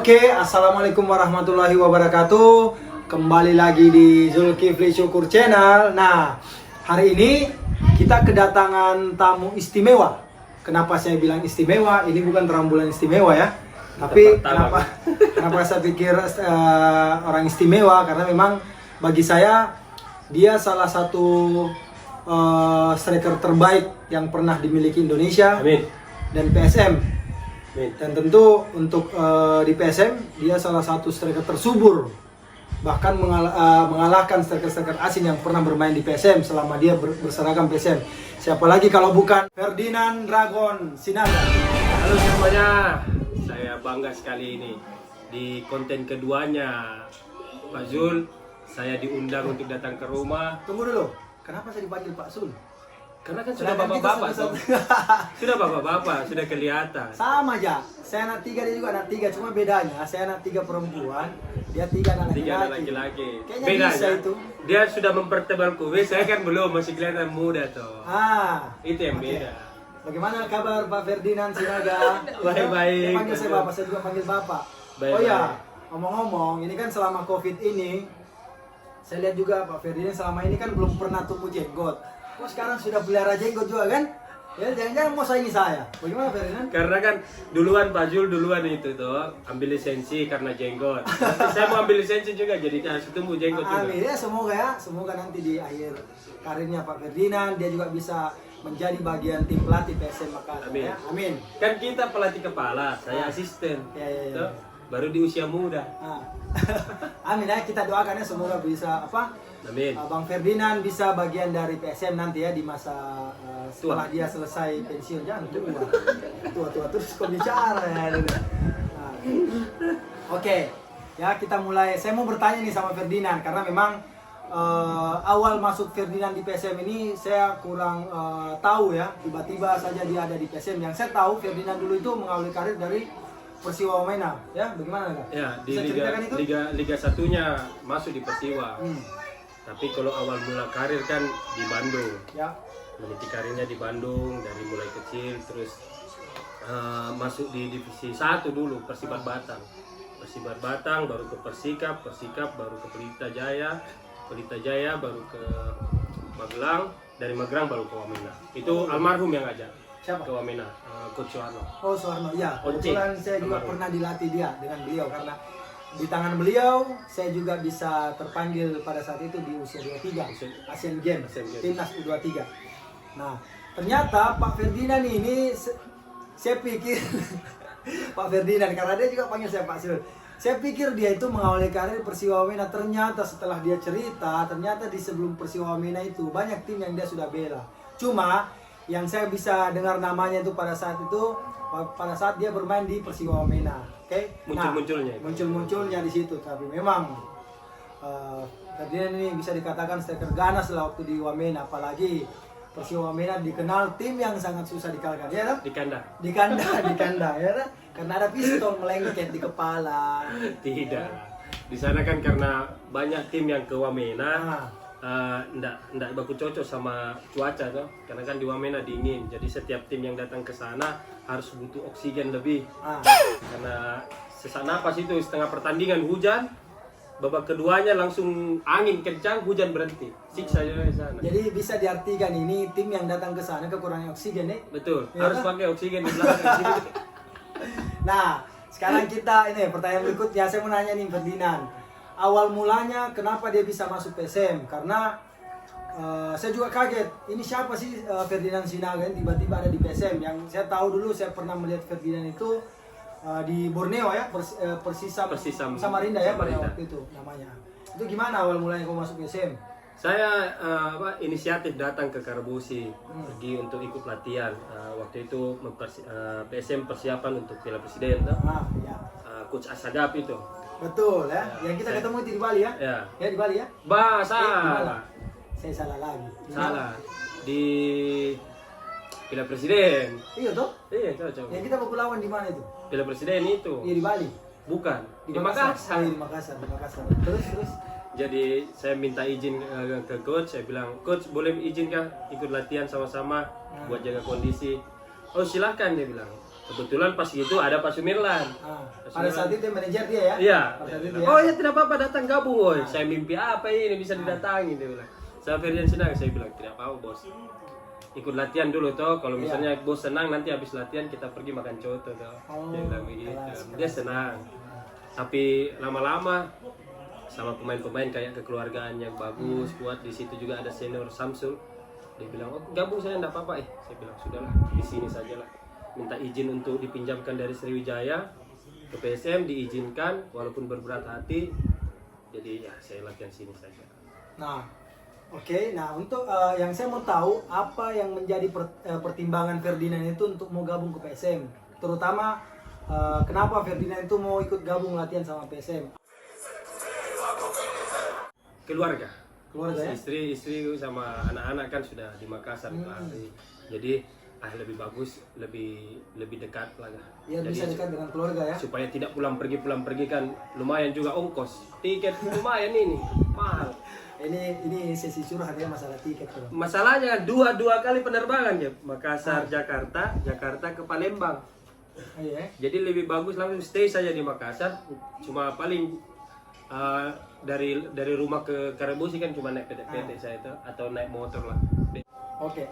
Oke, assalamualaikum warahmatullahi wabarakatuh. Kembali lagi di Zulkifli Syukur Channel. Nah, hari ini kita kedatangan tamu istimewa. Kenapa saya bilang istimewa? Ini bukan rembulan istimewa ya. Tapi kenapa saya pikir orang istimewa? Karena memang bagi saya dia salah satu striker terbaik yang pernah dimiliki Indonesia. Amin. Dan PSM. Dan tentu untuk di PSM dia salah satu striker tersubur, bahkan mengalahkan striker-striker asing yang pernah bermain di PSM selama dia berseragam PSM. Siapa lagi kalau bukan Ferdinand Dragon Sinaga. Halo semuanya, saya bangga sekali ini di konten keduanya Pak Zul. Saya diundang untuk datang ke rumah. Tunggu dulu, kenapa saya dipanggil Pak Sul? Karena kan sudah bapak-bapak, sudah bapak-bapak, sudah kelihatan. Sama aja, saya anak 3, dia juga anak 3, cuma bedanya saya anak 3 perempuan, dia 3 anak laki-laki. Kayaknya Bedanya, bisa itu. dia sudah mempertebal kue, saya kan belum, masih kelihatan muda tuh. Itu yang beda. Bagaimana kabar Pak Ferdinand Sinaga? Baik-baik. Panggil saya Bapak, saya juga panggil Bapak. Baik, Oh ya, ngomong-ngomong, ini kan selama COVID ini, saya lihat juga Pak Ferdinand selama ini kan belum pernah tumbuh jenggot. Oh sekarang sudah pelihara jenggot juga kan? Ya jangan-jangan mau saingi saya. Bagaimana Ferdinand? Karena kan duluan Pak Zul duluan itu tuh ambil lisensi karena jenggot. Nanti saya mau ambil lisensi juga jadi harus tumbuh jenggot juga. Amin ya, semoga nanti di akhir karirnya Pak Ferdinand dia juga bisa menjadi bagian tim pelatih PSM Makassar. Amin. Ya? Amin. Kan kita pelatih kepala, saya asisten. Ya. Tuh, baru di usia muda. Amin ya, kita doakan ya semoga bisa Amin. Bang Ferdinand bisa bagian dari PSM nanti ya di masa setelah dia selesai pensiun. Jangan tua terus kok bicara ya. Oke, ya kita mulai. Saya mau bertanya nih sama Ferdinand karena memang awal masuk Ferdinand di PSM ini saya kurang tahu ya. Tiba-tiba saja dia ada di PSM. Yang saya tahu Ferdinand dulu itu mengawali karir dari Persiwa Wamena, ya bagaimana enggak? Ya di Liga satunya masuk di Persiwa. Tapi kalau awal mula karir kan di Bandung. Ya. Meniti karirnya di Bandung dari mulai kecil terus masuk di divisi 1 dulu Persibat Batang. Persibat Batang baru ke Persikap baru ke Pelita Jaya baru ke Magelang, dari Magelang baru ke Wamena. Itu almarhum yang ngajak. Siapa? Ke Wamena, Coach Suwarno. Oh Suwarno, ya. Once. Kebetulan saya juga pernah dilatih dia dengan beliau karena di tangan beliau saya juga bisa terpanggil pada saat itu di usia 23 Asian Games, Timnas U23. Nah, ternyata Pak Ferdinand ini saya pikir Pak Ferdinand karena dia juga panggil saya Pak Sul. Saya pikir dia itu mengawali karir Persiwa Wamena, ternyata setelah dia cerita, ternyata di sebelum Persiwa Wamena itu banyak tim yang dia sudah bela. Cuma yang saya bisa dengar namanya itu pada saat dia bermain di Persiwa Wamena. Oke, muncul-munculnya di situ. Tapi memang Ferdinand ini bisa dikatakan striker ganas lah waktu di Wamena, apalagi Persiwa Wamena dikenal tim yang sangat susah dikalahkan, ya kan? Di kandang, ya kan? Karena ada pistol melengket di kepala. Tidak. Di sana kan karena banyak tim yang ke Wamena. Ndak baku cocok sama cuaca tuh, karena kan di Wamena dingin, jadi setiap tim yang datang ke sana harus butuh oksigen lebih. Karena sesak napas itu setengah pertandingan hujan, babak keduanya langsung angin kencang, hujan berhenti, siksa juga di sana. Jadi bisa diartikan ini tim yang datang ke sana kekurangan oksigen nih. Betul, ya harus kan? pakai oksigen di belakang. Nah, sekarang kita ini pertanyaan berikutnya, saya mau nanya nih Ferdinand. Awal mulanya kenapa dia bisa masuk PSM? Karena saya juga kaget. Ini siapa sih Ferdinand Sinaga yang tiba-tiba ada di PSM? Yang saya tahu dulu saya pernah melihat Ferdinand itu di Borneo ya, Persisam Samarinda ya pada waktu itu namanya. Itu gimana awal mulanya kau masuk PSM? Saya inisiatif datang ke Karabosi, pergi untuk ikut latihan. Waktu itu PSM persiapan untuk Piala Presiden, Ya. Coach Asagap itu. Betul ya. Yang kita ketemu itu di Bali ya? Ya di Bali ya? Salah. Saya salah lagi. Salah. Di Piala Presiden. Iya toh? Iya, coba. Yang kita mau lawan di mana itu? Piala Presiden itu. Iya di Bali. Bukan. Di Makassar. Makassar. Di Makassar. Terus. Jadi saya minta izin ke coach, saya bilang, "Coach, boleh izin kah ikut latihan sama-sama buat jaga kondisi?" "Oh, silahkan," dia bilang. Kebetulan pas gitu ada Pak Sumirlan. Pada saat itu manajer dia ya? Iya. Pada saat itu ya? Oh ya tidak apa-apa datang gabung woy. Saya mimpi apa ini bisa didatangi dia bilang. Saya Ferdian senang, saya bilang tidak apa-apa bos. Ikut latihan dulu toh, kalau misalnya bos senang nanti habis latihan kita pergi makan coto toh. Dia bilang begitu. Dia senang. Tapi lama-lama sama pemain-pemain kayak kekeluargaan yang bagus, kuat, di situ juga ada senior Samsul. Dia bilang, "Oh, gabung saya enggak apa-apa." Saya bilang, "Sudahlah, di sini sajalah." Minta izin untuk dipinjamkan dari Sriwijaya ke PSM, diizinkan walaupun berberat hati. Jadi ya saya latihan sini saja. Nah, oke. Nah, untuk yang saya mau tahu apa yang menjadi pertimbangan Ferdinand itu untuk mau gabung ke PSM, terutama kenapa Ferdinand itu mau ikut gabung latihan sama PSM? Keluarga Ya? istri sama anak-anak kan sudah di Makassar itu ahli. Jadi lebih bagus, lebih dekat lah. Ya, jadi, bisa dekat dengan keluarga ya. supaya tidak pulang pergi kan lumayan juga ongkos tiket lumayan ini mahal. Ini sesi curhat ya masalah tiket tuh. Masalahnya dua kali penerbangan ya, Makassar Jakarta ke Palembang. Iya. Jadi lebih bagus langsung stay saja di Makassar, cuma paling dari rumah ke Karabosi kan cuma naik PT saya itu atau naik motor lah. Oke.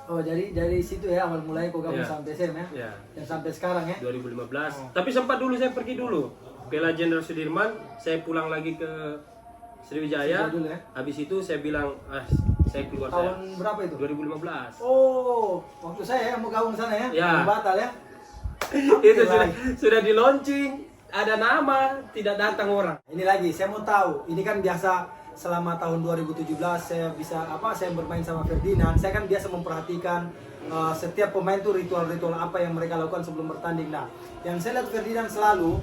Oh, jadi dari situ ya awal mulai kau gabung sama PSM ya? Ya. Yang sampai sekarang ya? 2015. Tapi sempat dulu saya pergi dulu. Piala Jenderal Sudirman, saya pulang lagi ke Sriwijaya. Dulu ya? Habis itu saya bilang, saya keluar Tahun berapa itu? 2015. Oh, waktu saya yang mau gabung sana ya? Ya. Batal ya? Itu sudah di launching, ada nama, tidak datang orang. Ini lagi, saya mau tahu. Ini kan biasa selama tahun 2017 saya saya bermain sama Ferdinand. Saya kan biasa memperhatikan setiap pemain tuh ritual-ritual apa yang mereka lakukan sebelum bertanding. Nah, yang saya lihat Ferdinand selalu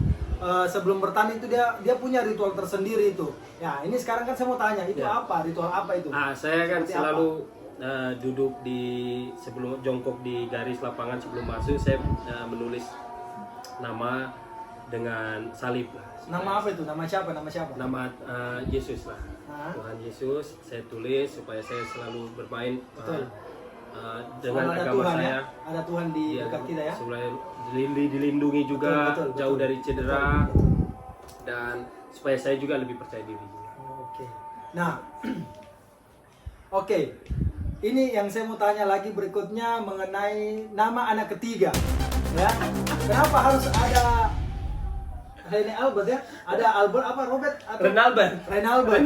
sebelum bertanding itu dia punya ritual tersendiri itu. Ya, ini sekarang kan saya mau tanya, itu apa? Ritual apa itu? Saya kan selalu duduk sebelum jongkok di garis lapangan sebelum masuk, saya menulis nama dengan salib lah. Nama apa itu? Nama siapa? Nama Yesus lah. Tuhan Yesus saya tulis supaya saya selalu bermain dengan ada agama Tuhan, saya. ya? Ada Tuhan di dekat kita ya. Supaya dilindungi juga, betul, jauh dari cedera, betul. dan supaya saya juga lebih percaya diri juga. Oke. Nah, oke. Ini yang saya mau tanya lagi berikutnya mengenai nama anak ketiga. Ya. Kenapa harus ada Rene Albert ya? Ada Albert apa Robert atau Renalbert.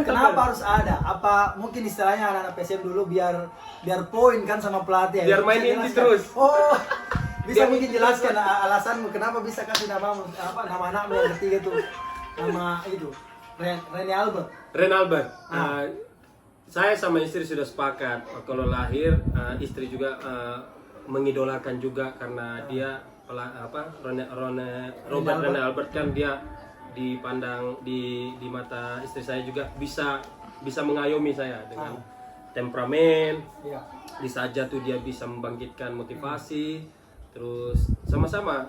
Kenapa harus ada? Apa mungkin istilahnya anak-anak PSM dulu biar poin kan sama pelatih. Biar main inti terus. Oh. Bisa mungkin jelaskan alasanmu kenapa bisa kasih nama anak yang ketiga tuh. Nama itu. Rene Albert. Renalbert. Saya sama istri sudah sepakat kalau lahir istri juga mengidolakan juga karena dia Robert Rene Albert kan dia dipandang di mata istri saya juga bisa mengayomi saya dengan temperamen. Iya. Bisa aja tuh dia bisa membangkitkan motivasi, terus sama-sama,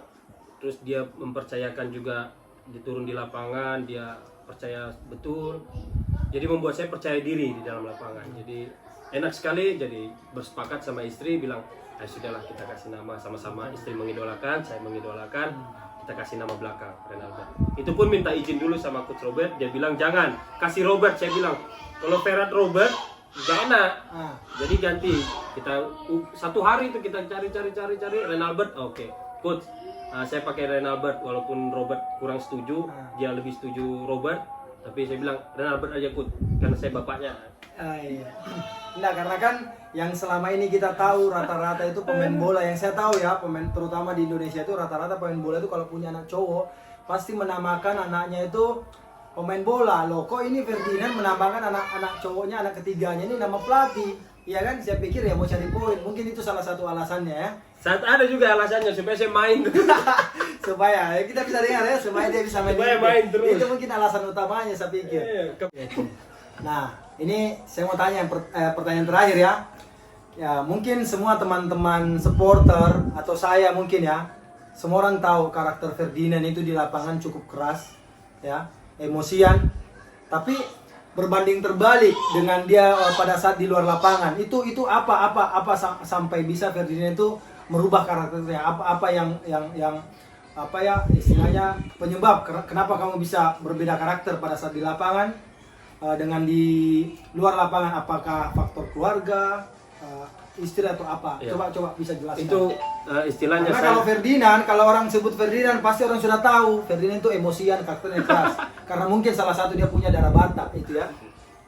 terus dia mempercayakan juga diturun di lapangan dia percaya betul. Jadi membuat saya percaya diri di dalam lapangan. Jadi enak sekali, jadi bersepakat sama istri bilang, sudahlah kita kasih nama sama-sama, istri mengidolakan, saya mengidolakan, kita kasih nama belakang Renalbert. Itu pun minta izin dulu sama coach Robert, dia bilang jangan kasih Robert, saya bilang kalau Ferhat Robert gak enak. Jadi ganti, kita satu hari itu kita cari Renalbert, oke. Coach, saya pakai Renalbert walaupun Robert kurang setuju, dia lebih setuju Robert, tapi saya bilang Renalbert aja coach, karena saya bapaknya. Iya. Nah, karena kan yang selama ini kita tahu rata-rata itu pemain bola, yang saya tahu ya, pemain terutama di Indonesia itu rata-rata pemain bola itu kalau punya anak cowok pasti menamakan anaknya itu pemain bola. Loh, kok ini Ferdinand menamakan anak cowoknya, anak ketiganya ini nama pelatih? Iya kan? Saya pikir ya mau cari poin. Mungkin itu salah satu alasannya ya. Saat ada juga alasannya supaya saya main. Supaya kita bisa dengar ya, supaya dia bisa main. Supaya main terus. Itu mungkin alasan utamanya saya pikir. Nah, ini saya mau tanya pertanyaan terakhir ya. Ya, mungkin semua teman-teman supporter atau saya mungkin ya, semua orang tahu karakter Ferdinand itu di lapangan cukup keras, ya, emosian. Tapi berbanding terbalik dengan dia pada saat di luar lapangan, itu apa sampai bisa Ferdinand itu merubah karakternya? Apa yang apa ya istilahnya penyebab kenapa kamu bisa berbeda karakter pada saat di lapangan dengan di luar lapangan? Apakah faktor keluarga, istri atau apa? Ya. Coba bisa jelaskan. Itu istilahnya Karena kalau Ferdinand, kalau orang sebut Ferdinand pasti orang sudah tahu Ferdinand itu emosian, karakternya keras. Karena mungkin salah satu dia punya darah Batak itu ya.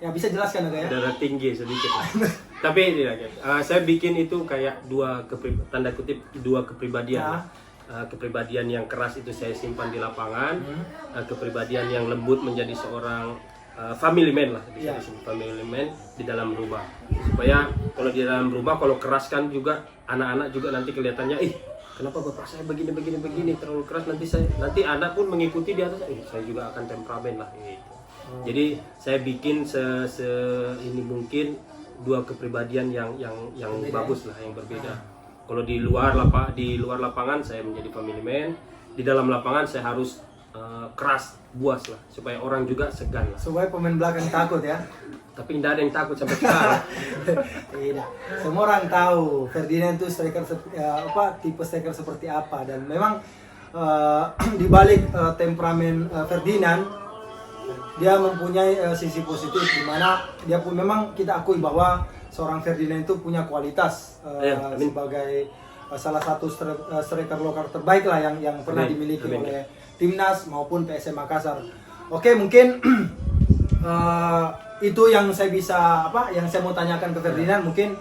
Ya bisa jelaskan ada ya. darah tinggi sedikit. Tapi tidak, saya bikin itu kayak tanda kutip dua kepribadian. Nah. Kepribadian yang keras itu saya simpan di lapangan, kepribadian yang lembut menjadi seorang family man lah, bisa disebut family man di dalam rumah. Supaya kalau di dalam rumah kalau keras kan juga anak-anak juga nanti kelihatannya, kenapa bapak saya begini terlalu keras, nanti anak pun mengikuti di atas, saya juga akan temperamen lah gitu. Jadi saya bikin ini mungkin dua kepribadian yang bagus lah, yang berbeda. Kalau di luar lapangan saya menjadi family man, di dalam lapangan saya harus keras, buas lah, supaya orang juga segan lah. Supaya pemain belakang takut ya. Tapi tidak ada yang takut sampai sekarang. Tidak. Semua orang tahu Ferdinand itu striker tipe striker seperti apa, dan memang di balik temperamen Ferdinand dia mempunyai sisi positif, di mana dia pun memang kita akui bahwa seorang Ferdinand itu punya kualitas sebagai salah satu striker lokal terbaik lah yang pernah dimiliki oleh timnas maupun PSM Makassar. Oke, mungkin itu yang saya mau tanyakan ke Ferdinand. Mungkin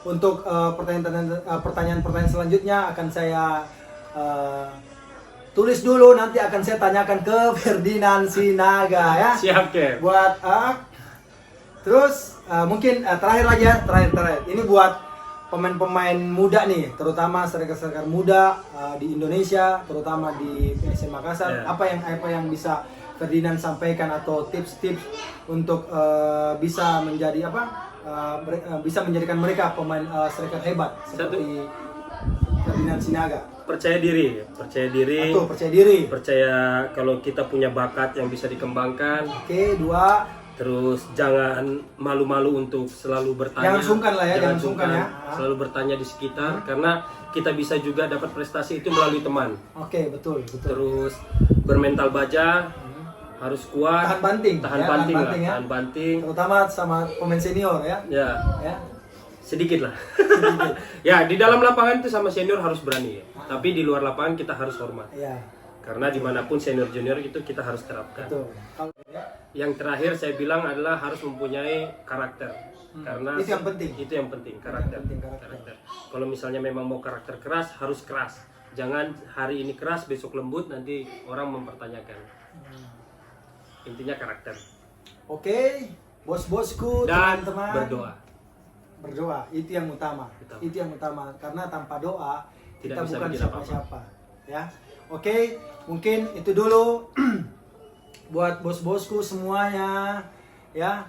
untuk pertanyaan-pertanyaan selanjutnya akan saya tulis dulu, nanti akan saya tanyakan ke Ferdinand Sinaga ya. Siap, Ken. Buat terus mungkin terakhir lagi ya, terakhir. Ini buat pemain-pemain muda nih, terutama striker-striker muda di Indonesia, terutama di PSM Makassar. Yeah. Apa yang bisa Ferdinand sampaikan atau tips-tips untuk bisa menjadi bisa menjadikan mereka pemain striker hebat seperti Ferdinand Sinaga? Percaya diri. Percaya kalau kita punya bakat yang bisa dikembangkan. Oke, 2. Terus jangan malu-malu untuk selalu bertanya. Jangan sungkan lah ya, jangan sungkan ya. Selalu bertanya di sekitar, karena kita bisa juga dapat prestasi itu melalui teman. Oke, betul. Terus bermental baja, harus kuat. Tahan banting. Tahan banting. Terutama sama pemain senior ya. Ya. Sedikit lah. Ya, di dalam lapangan itu sama senior harus berani ya. Tapi di luar lapangan kita harus hormat. Iya. Karena dimanapun senior junior itu kita harus terapkan. Betul. Yang terakhir saya bilang adalah harus mempunyai karakter. Karena itu yang penting. Itu yang penting, karakter. Karakter. Kalau misalnya memang mau karakter keras, harus keras. Jangan hari ini keras, besok lembut, nanti orang mempertanyakan. Intinya karakter. Oke, bos-bosku, Dan teman-teman. Berdoa, itu yang utama. Itu yang utama, karena tanpa doa kita bisa bukan bikin siapa-siapa. Ya. Oke, mungkin itu dulu buat bos-bosku semuanya ya.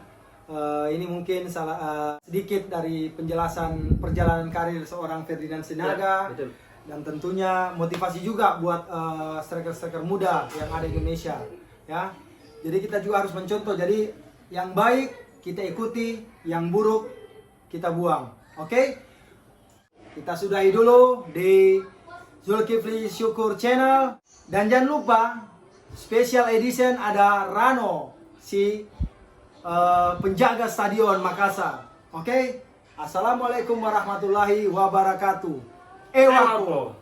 Ini mungkin sedikit dari penjelasan perjalanan karir seorang Ferdinand Sinaga. Ya, betul. Dan tentunya motivasi juga buat striker-striker muda yang ada di Indonesia ya. Jadi kita juga harus mencontoh. Jadi yang baik kita ikuti, yang buruk kita buang. Oke? Kita sudahi dulu di Zulkifli Syukur Channel. Dan jangan lupa special edition ada Rano, si penjaga stadion Makassar. Oke? Assalamualaikum warahmatullahi wabarakatuh. Ewako.